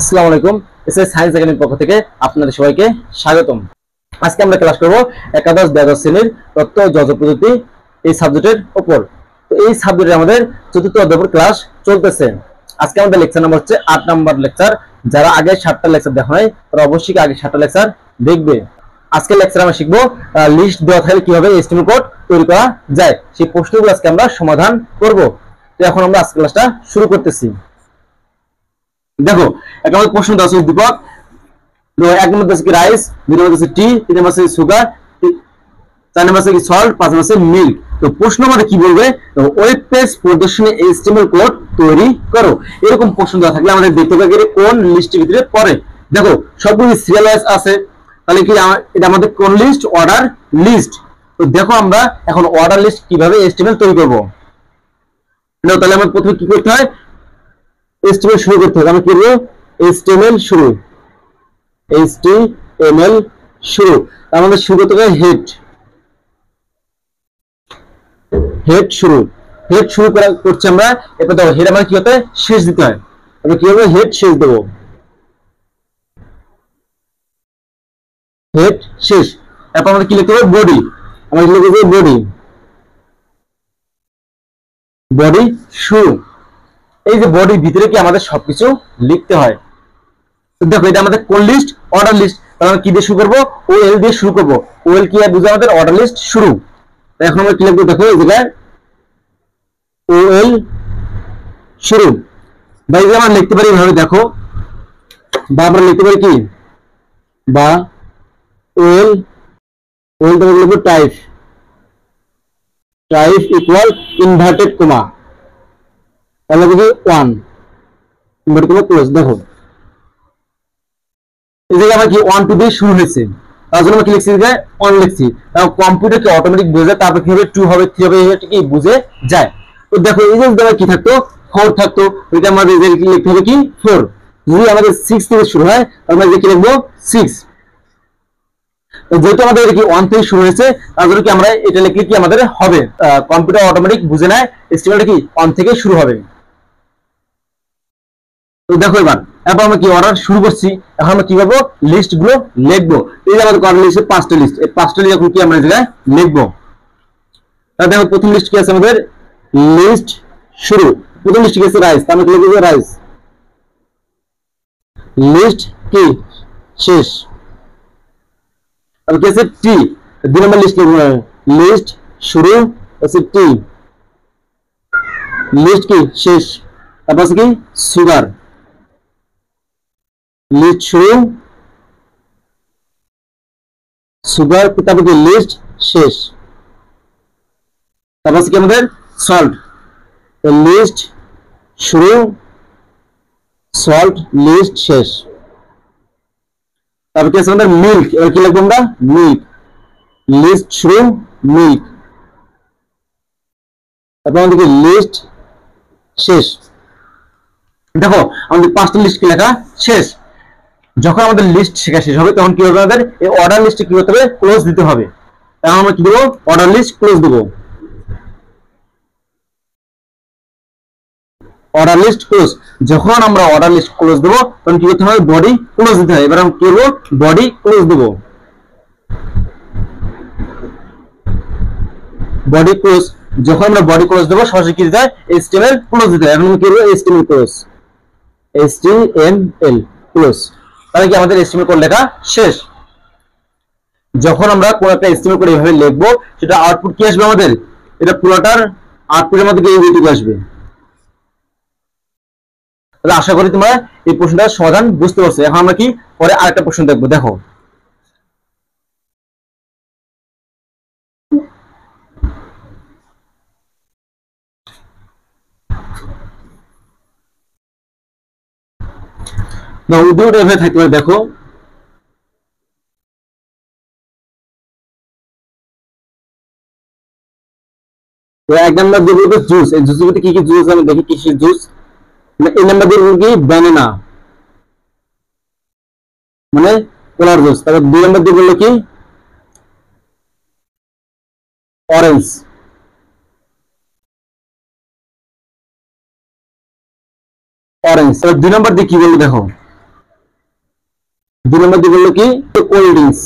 আসসালামু আলাইকুম। SS science একাডেমির পক্ষ থেকে আপনাদের সবাইকে স্বাগতম। আজকে আমরা ক্লাস করব একাদশ দ্বাদশ শ্রেণীর তথ্য ও যোগাযোগ প্রযুক্তি এই সাবজেক্টের উপর। তো এই সাবজেক্টে আমাদের চতুর্থ অধ্যায়ের ক্লাস চলতেছে। আজকে আমাদের লেকচার নাম্বার হচ্ছে 8 নাম্বার লেকচার। যারা আগে 7টা লেকচার দেখা নাই তারা অবশ্যই আগে 7টা লেকচার দেখবে। আজকে লেকচারে আমরা শিখবো লিস্ট দেওয়া থাকলে কিভাবে HTML কোড তৈরি করা যায়, সেই প্রশ্নগুলো আজকে আমরা সমাধান করব। তো এখন আমরা আজকে ক্লাসটা শুরু করতেছি। দেখো এক নম্বর প্রশ্ন দেওয়া আছে দীপক, এক নম্বর আছে কি রাইস, দুই নম্বর আছে টি, তিন নম্বর আছে সুগার, চার নম্বর আছে কি সল্ট, পাঁচ নম্বর আছে মিল্ক। তো প্রশ্ন আমাদের কি বলবে, ওয়েব পেজ প্রদর্শনে HTML কোড তৈরি করো। এরকম প্রশ্ন দেওয়া থাকলে আমাদের দেখতে হবে কোন লিস্টের ভিতরে পড়ে। দেখো সবগুলো সিরিয়াল ওয়াইজ আছে, তাহলে কি এটা আমাদের কোন লিস্ট? Order list. তো দেখো আমরা এখন অর্ডার লিস্ট কিভাবে HTML তৈরি করব। তাহলে আমাদের প্রথমে কি করতে হয়, HTML শুরু করতে হবে। আমরা কি করব? HTML শুরু, HTML শুরু। আমাদের শুরু করতে হবে হেড, হেড শুরু, হেড শুরু করছি আমরা। এরপর দেখো হেড আমাদের কি হতে শেষ দিতে হয়। আমরা কি করব? হেড শেষ দেবো, হেড শেষ। এরপর আমাদের কি লিখতে হবে? বডি। আমরা কি লিখব? বডি, বডি শুরু। এই যে বডির ভিতরে কি আমাদের সবকিছু লিখতে হয়। তো দেখো এটা আমাদের কোন লিস্ট? Order list. তাহলে আমরা কি দিয়ে শুরু করব? ওএল দিয়ে শুরু করব। ওএল কি বুঝে আমাদের অর্ডার লিস্ট শুরু। এখন আমরা কি লিখবো? দেখো এই জায়গায় ওএল শুরু। বা এই যে আমরা লিখতে পারি এভাবে, দেখো বা আমরা লিখতে পারি কি, বা ওএল, ওএল থেকে লিখবো type, type equal inverted comma, তাহলে কি 1 ইনভার্টেড কমা ক্লোজ। দেখো এই জায়গায় আমার কি 1 2 দিয়ে শুরু হয়েছে, তার জন্য আমরা কি লিখছি? যে 1 লিখছি। তাও কম্পিউটার কি অটোমেটিক বুঝে, তারপর কি হবে 2 হবে 3 হবে, এটা কি বুঝে যায়। তো দেখো এই যে জায়গায় কি থাকতো? 4 থাকতো। এটা আমাদের এই জায়গায় লিখতে হবে কি 4। যদি আমাদের 6 থেকে শুরু হয় তাহলে আমরা কি লিখবো? 6। তো যেহেতু আমাদের কি 1 থেকে শুরু হয়েছে, তার জন্য কি আমরা এটা লিখলে কি আমাদের হবে, কম্পিউটার অটোমেটিক বুঝে নেয় HTML কি 1 থেকে শুরু হবে। তো দেখো এবার আমরা কি অর্ডার শুরু করছি। এখন আমরা কি করবো? লিস্ট গুলো লিখবো। এই যে আমাদের অর্ডার লিস্টে 5টা লিস্ট, এই 5টা লিস্ট এখন কি আমরা এই জায়গায় লিখবো। তাহলে দেখো প্রথম লিস্ট কি আছে আমাদের? লিস্ট শুরু। প্রথম লিস্ট কি আছে? রাইস। তাহলে কি লিখবো? রাইস। লিস্ট কি শেষ। তাহলে কি আছে? টি। দুই নম্বর লিস্ট লিখবো, লিস্ট শুরু আছে টি, লিস্ট কি শেষ। তারপর আছে কি সুগার, লিস্ট শুরু সুগার, তারপর কি লিস্ট শেষ। তারপর আছে কি আমাদের সল্ট, লিস্ট শুরু সল্ট লিস্ট শেষ। তারপর কি আছে আমাদের মিল্ক। এবার কি লিখবো আমরা? মিল্ক, লিস্ট শুরু মিল্ক, তারপর আমাদের কি লিস্ট শেষ। দেখো আমাদের 5টা লিস্ট কি লেখা শেষ। যখন আমাদের লিস্ট শেখা শেষ হবে তখন কি হবে? আমাদের এই অর্ডার লিস্টে কি করতে হবে? ক্লোজ দিতে হবে। তখন আমরা কি দেবো? অর্ডার লিস্ট ক্লোজ দেবো, অর্ডার লিস্ট ক্লোজ। যখন আমরা অর্ডার লিস্ট ক্লোজ দেবো তখন কি করতে হবে? বডি ক্লোজ দিতে হয়। এবার আমরা কি করবো? বডি ক্লোজ দেবো, বডি ক্লোজ। যখন আমরা বডি ক্লোজ দেবো সরাসরি কি দিতে হয়? HTML ক্লোজ দিতে হয়। এখন কি করবো? HTML close, HTML close. তাহলে কি আমাদের HTML কোড লেখা শেষ। যখন আমরা কোন একটা HTML কোড এইভাবে লিখবো, সেটা আউটপুট কি আসবে আমাদের? এটা পুরোটার আউটপুটের মধ্যে এইটুকু আসবে। তাহলে আশা করি তোমরা এই প্রশ্নটার সমাধান বুঝতে পারছো। এখন আমরা কি পরে আরেকটা প্রশ্ন দেখবো। দেখো উদ্যোগ এভাবে থাকতে পারে। দেখো এক নাম্বার দিয়ে বলবো জুস। এই জুসের মধ্যে কি কি জুস আমি দেখি, কি জুস। এই নাম্বার দিয়ে বলবো কি ব্যানানা, মানে কলার জুস। তারপর 2 নাম্বার দিয়ে বললো কি অরেঞ্জ, অরেঞ্জ। তারপর 2 নাম্বার দিয়ে কি বলবো? দেখো দুই নম্বর দিয়ে বললো কি cold drinks,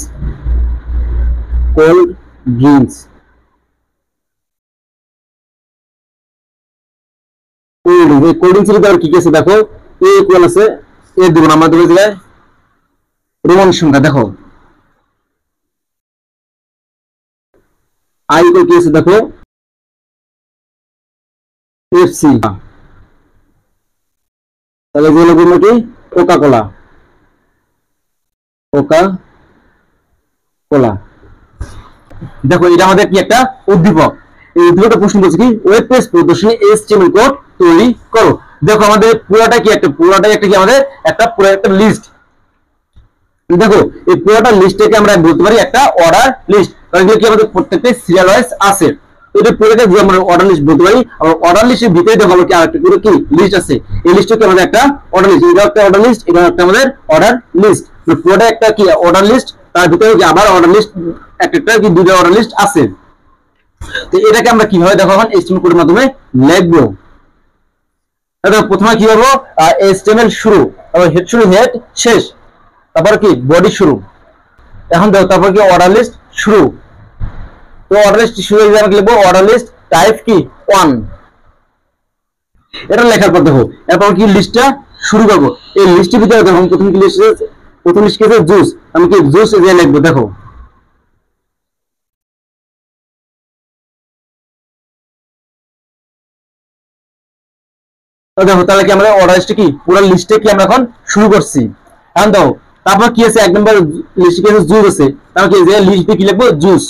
cold drinks, cold drinks এর ভিতরে কি কি আছে দেখো, এ ইকুয়াল আছে, এ দিব না আমরা দেবো জায়গায় রোমান সংখ্যা, দেখো আই ইকুয়াল কি আছে দেখো পেপসি, তাহলে যে লিখবো কি কোকা কোলা, কোকা কোলা। দেখো এটা আমাদের কি একটা উদ্দীপক, এই উদ্দীপকটা প্রশ্ন বলছে কি ওয়েব পেজ প্রদর্শনী HTML কোড তৈরি করো। দেখো আমাদের পুরোটা কি একটা, পুরোটাই একটা কি আমাদের একটা পুরো একটা লিস্ট। দেখো এই পুরোটা লিস্টটাকে আমরা বলতে পারি একটা অর্ডার লিস্ট, কারণ এগুলো কি আমাদের প্রত্যেকটা সিরিয়াল ওয়াইজ আছে। তো এটা পুরোটা যে আমরা অর্ডার লিস্ট বলতে পারি। আর অর্ডার লিস্টের ভিতরে দেখো আমরা কি আরেকটা করে কি লিস্ট আছে, এই লিস্টটা কি আমাদের একটা অর্ডার লিস্ট, এটা একটা অর্ডার লিস্ট, এটা একটা আমাদের অর্ডার লিস্ট। তো পুরোটা একটা কি অর্ডার লিস্ট, তার ভিতরে কি আবার অর্ডার লিস্ট, একটা কি দুটো অর্ডার লিস্ট আছে। তো এটাকে আমরা কিভাবে দেখো এখন HTML কোডের মাধ্যমে লিখবো। দেখো প্রথমে কি করব, HTML শুরু, তারপর হেড শুরু, হেড শেষ, তারপর কি বডি শুরু। এখন দেখো তারপর কি অর্ডার লিস্ট শুরু, তো অর্ডার লিস্ট শুরু হয়ে যাবে, লিখবো অর্ডার লিস্ট টাইপ কি 1। এটা লেখার পর দেখো এরপর কি লিস্টটা শুরু করবো। এই লিস্টের ভিতরে দেখো প্রথম কি লিস্ট আছে, প্রথম লিস্ট কি আছে জুস, আমি কি জুস এ লিখবো। দেখো তো দেখো তাহলে কি আমরা অর্ডার লিস্টে কি পুরো লিস্টে কি আমরা এখন শুরু করছি। এখন দাও তারপর কি আছে এক নম্বর লিস্টে কি আছে জুস আছে, তাহলে কি যে লিস্টে কি লিখবো জুস,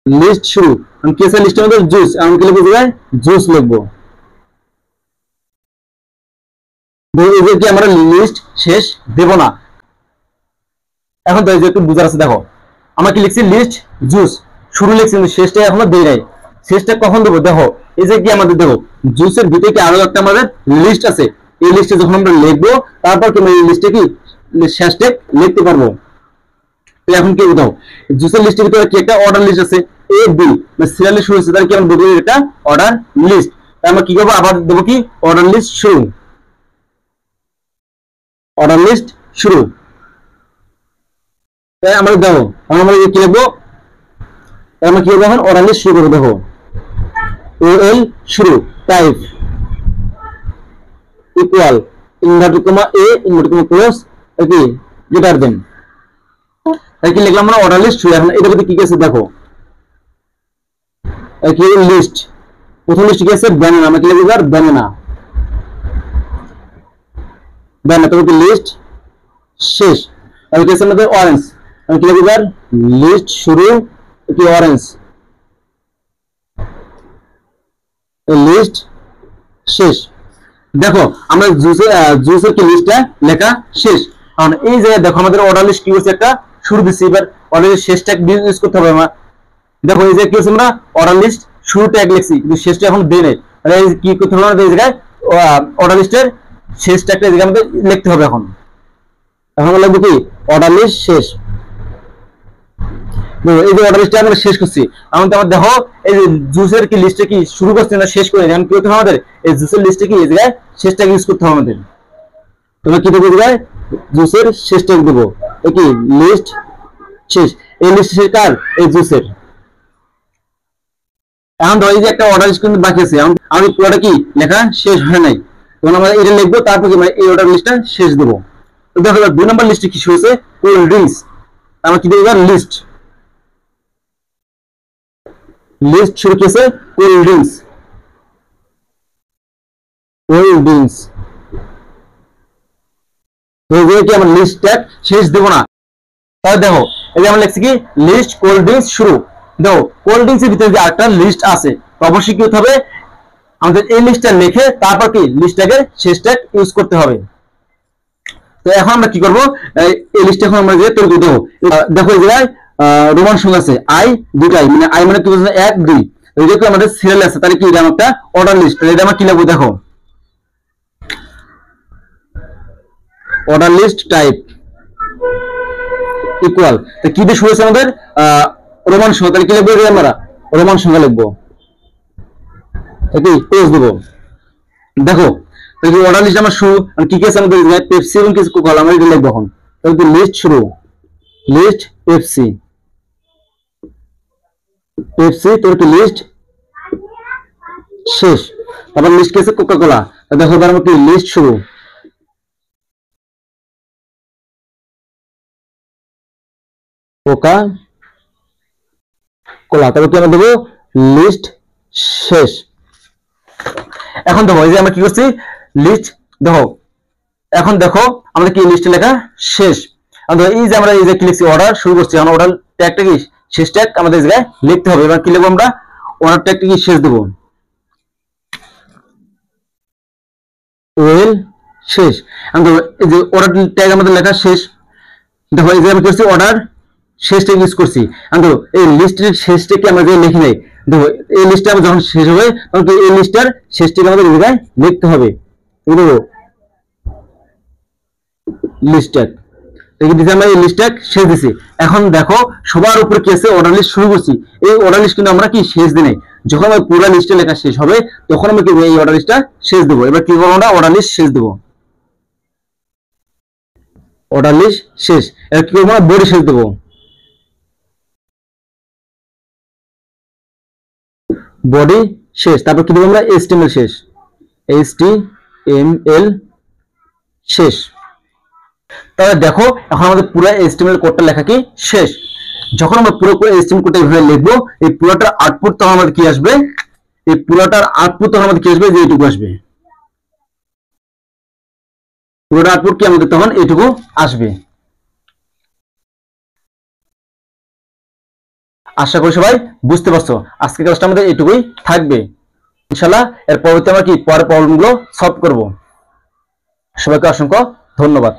লিস্ট শুরু, আমি কি আছে লিস্টের মধ্যে জুস, আমি কি লিখবো জায়গায় জুস লিখবো। এই যে আমরা লিস্ট শেষ দেব না। এখন তো এই যে একটু বুঝার আছে, দেখো আমরা কি লিখছি লিস্ট জুস, শুরু লিখছি কিন্তু শেষটা এখনো দেই নাই, শেষটা কখন দেবো। দেখো এই যে কি আমাদের দেখো জুসের ভিতরে কি আরো একটা আমাদের লিস্ট আছে, এই লিস্টে যখন আমরা লিখবো তারপর কি এই লিস্টে কি শেষটা লিখতে পারবো। তো এখন কি দাও জুসের লিস্টের ভিতরে কি একটা অর্ডার লিস্ট আছে এ বি, মানে সিরিয়ালি শুরু হচ্ছে, তাহলে কি আমরা বলবো এটা অর্ডার লিস্ট। আমরা কি করবো আবার দেবো কি অর্ডার লিস্ট শুরু, অর্ডার লিস্ট শুরু। তাই আমরা দেখো আমরা কি লিখবো, আমরা কি করবো এখন অর্ডার লিস্ট শুরু করবো। দেখো ওএল শুরু টাইপ ইকুয়াল ইনভার্টেড কমা এ ইনভার্টেড কমা ক্লোজ কি গ্রেটার দেন, তাই কি লিখলাম আমরা অর্ডার লিস্ট শুরু। এখন এটা ভিতরে কি কি আছে দেখো, কি লিস্ট, প্রথম লিস্ট কি আছে ব্যানানা, আমরা কি লিখবো এবার ব্যানানা, ব্যানানা, তারপর কি লিস্ট শেষ, তাহলে কি আছে আমাদের অরেঞ্জ, আমি কি লিখবো এবার লিস্ট শুরু কি অরেঞ্জ, লিস্ট শেষ। দেখো আমরা জুসের কি লিস্টটা লেখা শেষ। কারণ এই জায়গায় দেখো আমাদের অর্ডার লিস্ট কি হচ্ছে একটা শুরু দিচ্ছি, এবার অর্ডার লিস্ট শেষ ট্যাগ ইউজ করতে হবে আমার। দেখো এই যে কি হচ্ছে আমরা অর্ডার লিস্ট শুরু ট্যাগ লিখছি কিন্তু শেষটা এখন দেই নাই, তাহলে কি করতে হবে আমাদের এই জায়গায় অর্ডার লিস্টের শেষ ট্যাগটা এই জায়গায় আমাদের লিখতে হবে। এখন এখন লিখবো কি অর্ডার লিস্ট শেষ, এই যে অর্ডার লিস্টটা আমরা শেষ করছি। এখন তো আমরা দেখো এই যে জুসের কি লিস্টে কি শুরু করছি না শেষ করে, এখন কি করতে হবে আমাদের এই জুসের লিস্টে কি এই জায়গায় শেষ ট্যাগ ইউজ করতে হবে আমাদের। তোমরা কি দেবো জায়গায় জুসের শেষ ট্যাগ দেবো, এই কি লিস্ট শেষ, এই লিস্ট শেষ কার এই জুসের। এখন ধরো এই যে একটা অর্ডার লিস্ট কিন্তু বাকি আছে, এখন আমাদের পুরোটা কি লেখা শেষ হয় নাই, তখন আমরা এটা লিখবো, তারপর কি এই অর্ডার লিস্টটা শেষ দেবো। তো দেখো দুই নম্বর লিস্টে কি শুরু হয়েছে কোল্ড ড্রিঙ্কস, আমরা কি দেবো লিস্ট, লিস্ট শুরু হয়েছে কোল্ড ড্রিঙ্কস, কোল্ড ড্রিঙ্কস। তো এই কি আমরা লিস্ট ট্যাগ শেষ দেবো না, তাহলে দেখো এই যে আমরা লিখছি কি লিস্ট কোল্ড ড্রিঙ্কস শুরু। দেখো কোল্ড ড্রিঙ্কস এর ভিতরে যে আরেকটা লিস্ট আছে, অবশ্যই কি হতে হবে আমাদের এই লিস্টটা লিখে তারপর কি লিস্টটাকে শেষ ট্যাগ ইউজ করতে হবে। তো এখন আমরা কি করব এই লিস্ট এখন আমরা যে তৈরি করে দেবো। দেখো এই জায়গায় রোমান সংখ্যা আছে আই দুটাই, মানে আই মানে কি বলছে 1 2, এই যে আমাদের সিরিয়াল আছে, তাহলে কি এটা একটা অর্ডার লিস্ট, এটা আমরা কি লিখবো দেখো অর্ডার লিস্ট টাইপ ইকুয়াল, তো কি দিয়ে শুরু হয়েছে আমাদের রোমান সংখ্যা, তাহলে কি লিখবো আমরা রোমান সংখ্যা লিখবো, এটি পেজ দেবো। দেখো তাহলে অর্ডার লিস্ট আমার শুরু কি কি আছে আমাদের পেপসি এবং কিছু কোকা কোলা আমরা এটা লিখবো এখন। তাহলে লিস্ট শুরু, লিস্ট পেপসি, পেপসি তোর কি লিস্ট শেষ। তারপর লিস্ট কি আছে কোকা কোলা, দেখো এবার আমরা কি লিস্ট শুরু, কোকা কোলা। তারপর কি আমরা দেবো লিস্ট শেষ। এখন দেখো এই যে আমরা কি করছি লিস্ট, দেখো এখন দেখো আমাদের কি লিস্টে লেখা শেষ। এই যে আমরা এই যে লিখছি অর্ডার শুরু করছি, এখন অর্ডার ট্যাগটা কি শেষ ট্যাগ আমাদের এই জায়গায় লিখতে হবে। এবার কি লিখবো আমরা, অর্ডার ট্যাগটা কি শেষ দেবো, ওয়েল শেষ। এই যে অর্ডার ট্যাগ আমাদের লেখা শেষ, দেখো এই যে আমি করছি অর্ডার শেষ ট্যাগ ইউজ করছি। এই লিস্টের শেষ ট্যাগ আমরা যে লিখি নাই, দেখো এই লিস্টটা যখন শেষ হবে তখন এই লিস্টার শেষ ট্যাগ আমাদের এই জায়গায় লিখতে হবে। দেখো লিস্ট ট্যাগ আমরা এই লিস্ট ট্যাগ শেষ দিছি। এখন দেখো সবার উপরে কি আছে অর্ডার লিস্ট শুরু করছি, এই অর্ডার লিস্ট কিন্তু আমরা কি শেষ দিই নাই। যখন আমার পুরো লিস্টে লেখা শেষ হবে তখন আমি কি এই অর্ডার লিস্টটা শেষ দেবো। এবার কি করবো আমরা অর্ডার লিস্ট শেষ দেবো, অর্ডার লিস্ট শেষ। এবার কি করবো আমরা বডি শেষ দেবো, বডি শেষ। তারপর কি দেবো আমরা HTML শেষ, HTML শেষ। তাহলে দেখো এখন আমাদের পুরো HTML কোডটা লেখা কি শেষ। যখন আমরা পুরো HTML কোডটা এইভাবে লিখবো, এই পুরোটার আউটপুট তখন আমাদের কি আসবে, এই পুরোটার আউটপুট তখন আমাদের কি আসবে, যে এইটুকু আসবে। পুরোটা আউটপুট কি আমাদের তখন এইটুকু আসবে। আশা করি সবাই বুঝতে পারছো। আজকের ক্লাসটা আমাদের এইটুকুই থাকবে, ইনশাআল্লাহ এর পরবর্তী আমরা কি পরের প্রবলেমগুলো সলভ করব। সবাইকে অসংখ্য ধন্যবাদ।